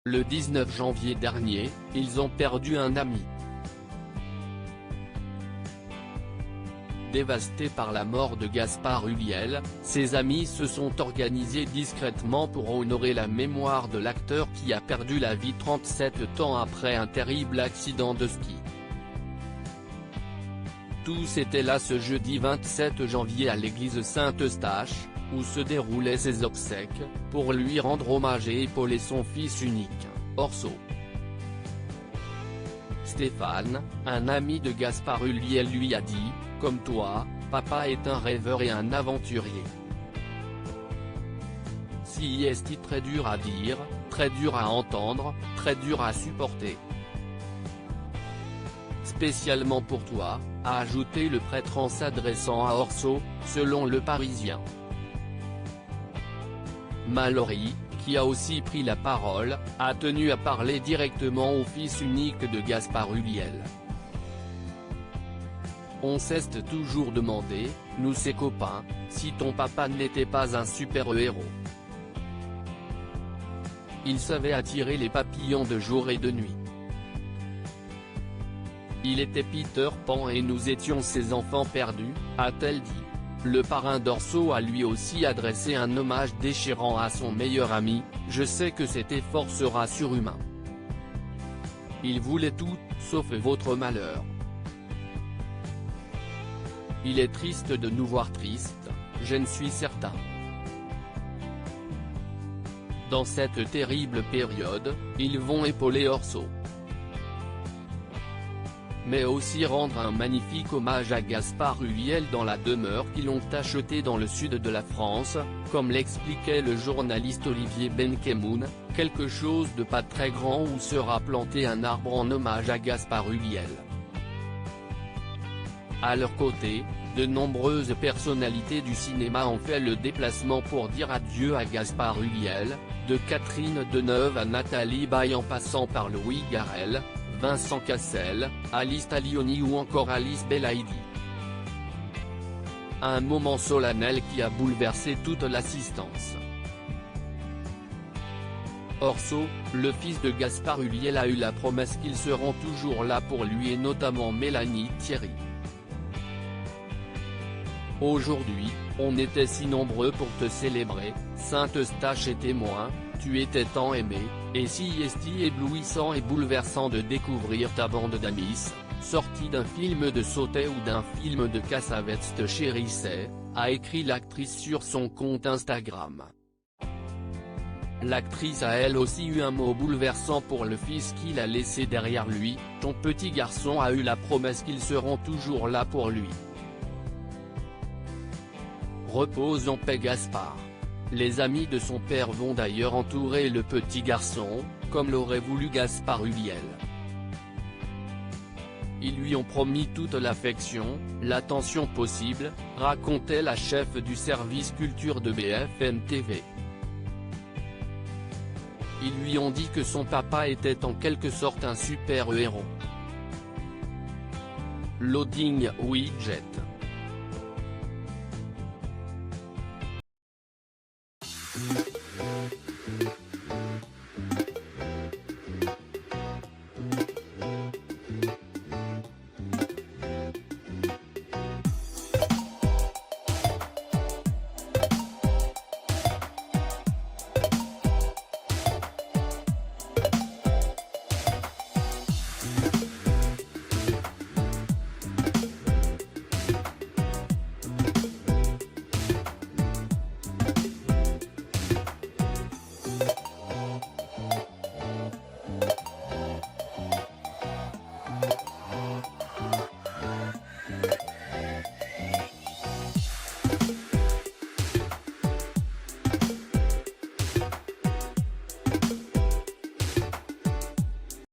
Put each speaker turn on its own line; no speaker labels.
Le 19 janvier dernier, ils ont perdu un ami. Dévastés par la mort de Gaspard Ulliel, ses amis se sont organisés discrètement pour honorer la mémoire de l'acteur qui a perdu la vie 37 ans après un terrible accident de ski. Tous étaient là ce jeudi 27 janvier à l'église Saint-Eustache, où se déroulaient ses obsèques, pour lui rendre hommage et épauler son fils unique, Orso. Stéphane, un ami de Gaspard Ulliel lui a dit, « Comme toi, papa est un rêveur et un aventurier. Si est très dur à dire, très dur à entendre, très dur à supporter. Spécialement pour toi », a ajouté le prêtre en s'adressant à Orso, selon Le Parisien. Mallory, qui a aussi pris la parole, a tenu à parler directement au fils unique de Gaspard Ulliel. On s'est toujours demandé, nous ses copains, si ton papa n'était pas un super-héros. Il savait attirer les papillons de jour et de nuit. Il était Peter Pan et nous étions ses enfants perdus, a-t-elle dit. Le parrain d'Orso a lui aussi adressé un hommage déchirant à son meilleur ami, « Je sais que cet effort sera surhumain. Il voulait tout, sauf votre malheur. Il est triste de nous voir tristes, je ne suis certain. » Dans cette terrible période, ils vont épauler Orso. Mais aussi rendre un magnifique hommage à Gaspard Ulliel dans la demeure qu'ils ont achetée dans le sud de la France, comme l'expliquait le journaliste Olivier Benkemoun, quelque chose de pas très grand où sera planté un arbre en hommage à Gaspard Ulliel. À leur côté, de nombreuses personnalités du cinéma ont fait le déplacement pour dire adieu à Gaspard Ulliel, de Catherine Deneuve à Nathalie Baye en passant par Louis Garrel, Vincent Cassel, Alice Talioni ou encore Alice Belaïdi. Un moment solennel qui a bouleversé toute l'assistance. Orso, le fils de Gaspard Ulliel, a eu la promesse qu'ils seront toujours là pour lui et notamment Mélanie Thierry. Aujourd'hui, on était si nombreux pour te célébrer, Saint-Eustache et témoin, tu étais tant aimé, et si éblouissant et bouleversant de découvrir ta bande d'amis, sortie d'un film de Sautet ou d'un film de Cassavetes te chérissait, a écrit l'actrice sur son compte Instagram. L'actrice a elle aussi eu un mot bouleversant pour le fils qu'il a laissé derrière lui, ton petit garçon a eu la promesse qu'ils seront toujours là pour lui. Repose en paix Gaspard. Les amis de son père vont d'ailleurs entourer le petit garçon, comme l'aurait voulu Gaspard Ulliel. Ils lui ont promis toute l'affection, l'attention possible, racontait la chef du service culture de BFM TV. Ils lui ont dit que son papa était en quelque sorte un super-héros. Loading Widget.